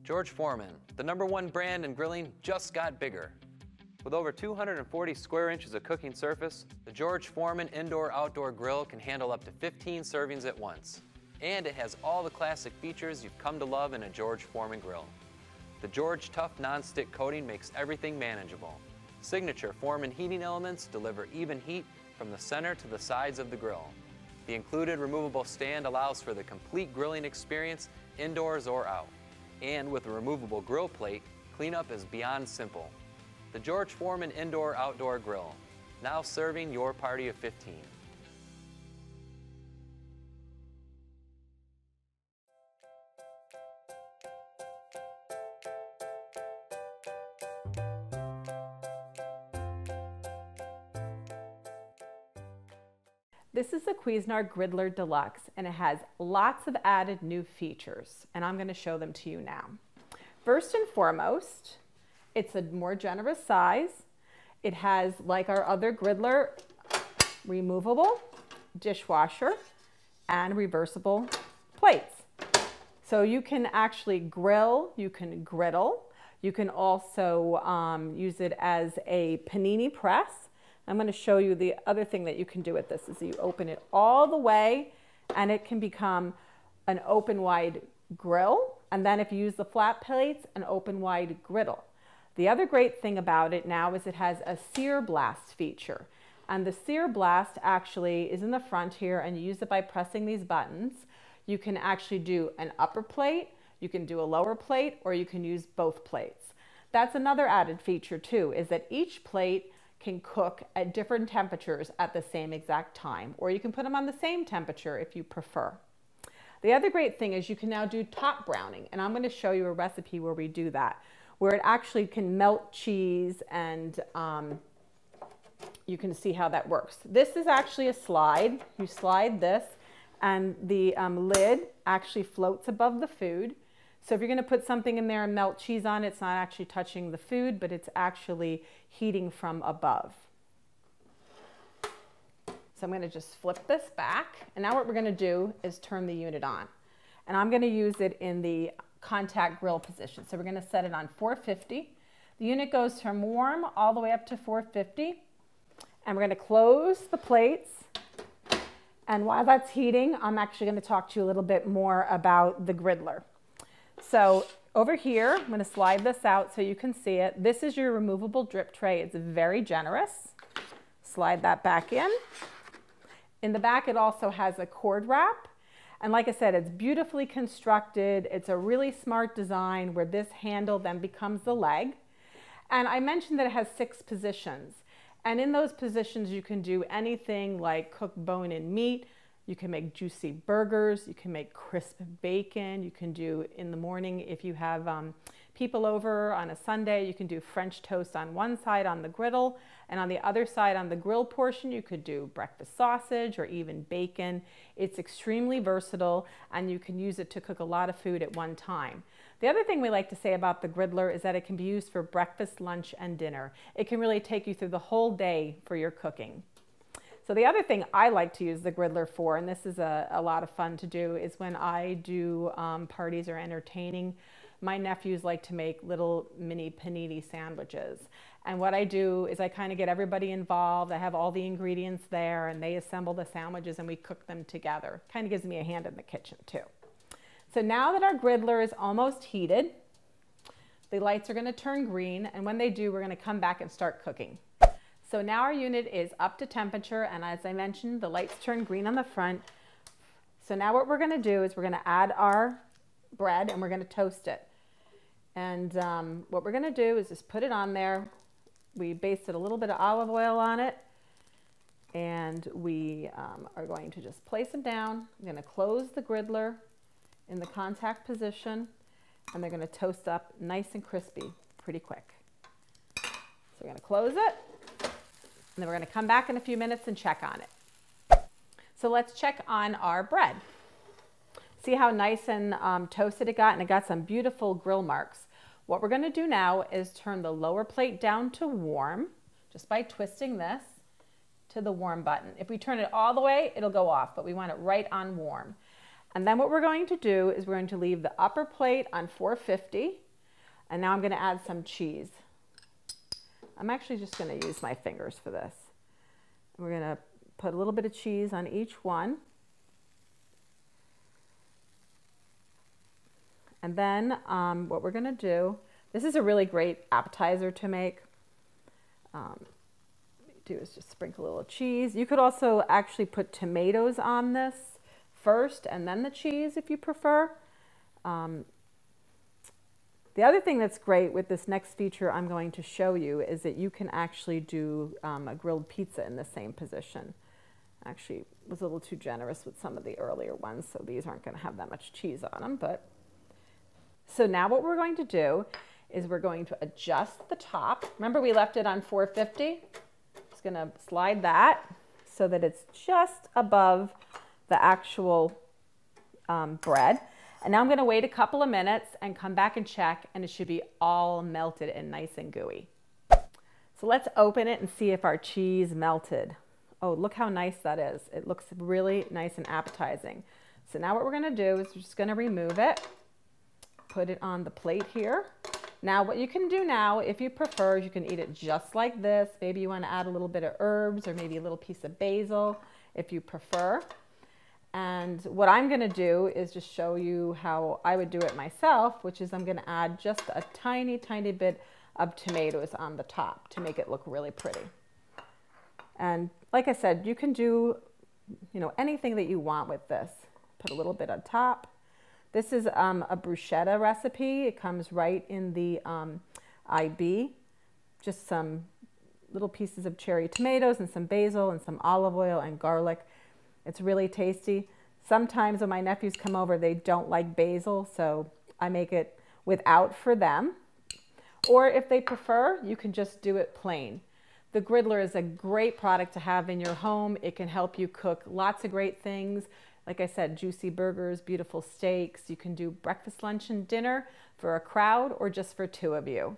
George Foreman, the #1 brand in grilling, just got bigger. With over 240 square inches of cooking surface, the George Foreman indoor-outdoor grill can handle up to 15 servings at once. And it has all the classic features you've come to love in a George Foreman grill. The George Tough non-stick coating makes everything manageable. Signature Foreman heating elements deliver even heat from the center to the sides of the grill. The included removable stand allows for the complete grilling experience indoors or out. And with a removable grill plate, cleanup is beyond simple. The George Foreman Indoor-Outdoor Grill, now serving your party of 15. This is the Cuisinart Griddler Deluxe, and it has lots of added new features, and I'm going to show them to you now. First and foremost, it's a more generous size. It has, like our other Griddler, removable dishwasher and reversible plates. So you can actually grill, you can griddle, you can also use it as a panini press. I'm going to show you the other thing that you can do with this is you open it all the way and it can become an open wide grill. And then if you use the flat plates, an open wide griddle. The other great thing about it now is it has a sear blast feature. And the sear blast actually is in the front here, and you use it by pressing these buttons. You can actually do an upper plate, you can do a lower plate, or you can use both plates. That's another added feature too, is that each plate can cook at different temperatures at the same exact time, or you can put them on the same temperature if you prefer. The other great thing is you can now do top browning, and I'm going to show you a recipe where we do that, where it actually can melt cheese, and you can see how that works. This is actually a slide. You slide this and the lid actually floats above the food. So if you're going to put something in there and melt cheese on it, it's not actually touching the food, but it's actually heating from above. So I'm going to just flip this back. And now what we're going to do is turn the unit on. And I'm going to use it in the contact grill position. So we're going to set it on 450. The unit goes from warm all the way up to 450. And we're going to close the plates. And while that's heating, I'm actually going to talk to you a little bit more about the Griddler. So over here, I'm going to slide this out so you can see it. This is your removable drip tray. It's very generous. Slide that back in. In the back, it also has a cord wrap. And like I said, it's beautifully constructed. It's a really smart design where this handle then becomes the leg. And I mentioned that it has 6 positions. And in those positions, you can do anything like cook bone-in meat. You can make juicy burgers. You can make crisp bacon. You can do in the morning, if you have people over on a Sunday, you can do French toast on one side on the griddle. And on the other side on the grill portion, you could do breakfast sausage or even bacon. It's extremely versatile, and you can use it to cook a lot of food at one time. The other thing we like to say about the Griddler is that it can be used for breakfast, lunch, and dinner. It can really take you through the whole day for your cooking. So the other thing I like to use the Griddler for, and this is a lot of fun to do, is when I do parties or entertaining, my nephews like to make little mini panini sandwiches. And what I do is I kind of get everybody involved. I have all the ingredients there, and they assemble the sandwiches and we cook them together. Kind of gives me a hand in the kitchen too. So now that our Griddler is almost heated, the lights are going to turn green, and when they do, we're going to come back and start cooking. So now our unit is up to temperature, and as I mentioned, the lights turn green on the front. So now what we're going to do is we're going to add our bread and we're going to toast it. And what we're going to do is just put it on there. We basted a little bit of olive oil on it, and we are going to just place them down. I'm going to close the Griddler in the contact position, and they're going to toast up nice and crispy pretty quick. So we're going to close it. And then we're going to come back in a few minutes and check on it. So let's check on our bread. See how nice and toasted it got, and it got some beautiful grill marks. What we're going to do now is turn the lower plate down to warm, just by twisting this to the warm button. If we turn it all the way, it'll go off, but we want it right on warm. And then what we're going to do is we're going to leave the upper plate on 450. And now I'm going to add some cheese. I'm actually just going to use my fingers for this. We're going to put a little bit of cheese on each one. And then what we're going to do, this is a really great appetizer to make. Do is just sprinkle a little cheese. You could also actually put tomatoes on this first and then the cheese if you prefer. The other thing that's great with this next feature I'm going to show you is that you can actually do a grilled pizza in the same position. Actually, was a little too generous with some of the earlier ones, so these aren't going to have that much cheese on them. But so now what we're going to do is we're going to adjust the top. Remember we left it on 450? Just going to slide that so that it's just above the actual bread. And now I'm going to wait a couple of minutes and come back and check, and it should be all melted and nice and gooey. So let's open it and see if our cheese melted. Oh, look how nice that is. It looks really nice and appetizing. So now what we're going to do is we're just going to remove it, put it on the plate here. Now what you can do now, if you prefer, is you can eat it just like this. Maybe you want to add a little bit of herbs or maybe a little piece of basil if you prefer. And what I'm going to do is just show you how I would do it myself, which is I'm going to add just a tiny, tiny bit of tomatoes on the top to make it look really pretty. And like I said, you can do, anything that you want with this. Put a little bit on top. This is a bruschetta recipe. It comes right in the IB. Just some little pieces of cherry tomatoes and some basil and some olive oil and garlic. It's really tasty. Sometimes when my nephews come over, they don't like basil, so I make it without for them. Or if they prefer, you can just do it plain. The Griddler is a great product to have in your home. It can help you cook lots of great things. Like I said, juicy burgers, beautiful steaks. You can do breakfast, lunch, and dinner for a crowd or just for 2 of you.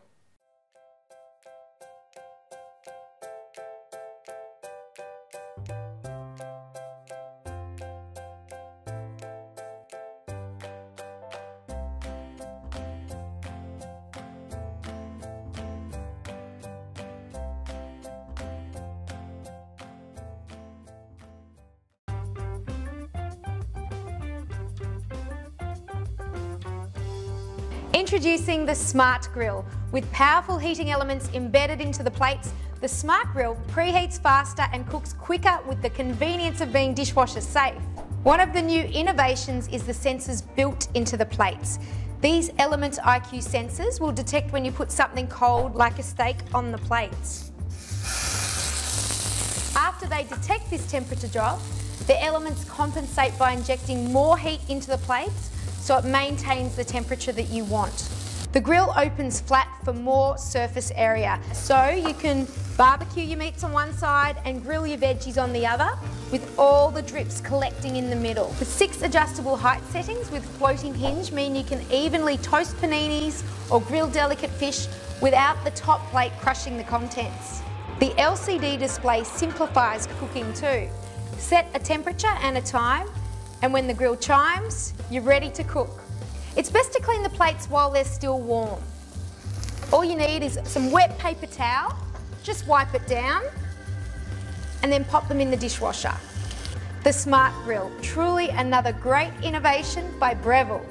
Introducing the Smart Grill. With powerful heating elements embedded into the plates, the Smart Grill preheats faster and cooks quicker with the convenience of being dishwasher safe. One of the new innovations is the sensors built into the plates. These Element IQ sensors will detect when you put something cold like a steak on the plates. After they detect this temperature drop, the elements compensate by injecting more heat into the plates so it maintains the temperature that you want. The grill opens flat for more surface area, so you can barbecue your meats on one side and grill your veggies on the other, with all the drips collecting in the middle. The 6 adjustable height settings with floating hinge mean you can evenly toast paninis or grill delicate fish without the top plate crushing the contents. The LCD display simplifies cooking too. Set a temperature and a time, and when the grill chimes, you're ready to cook. It's best to clean the plates while they're still warm. All you need is some wet paper towel, just wipe it down, and then pop them in the dishwasher. The Smart Grill, truly another great innovation by Breville.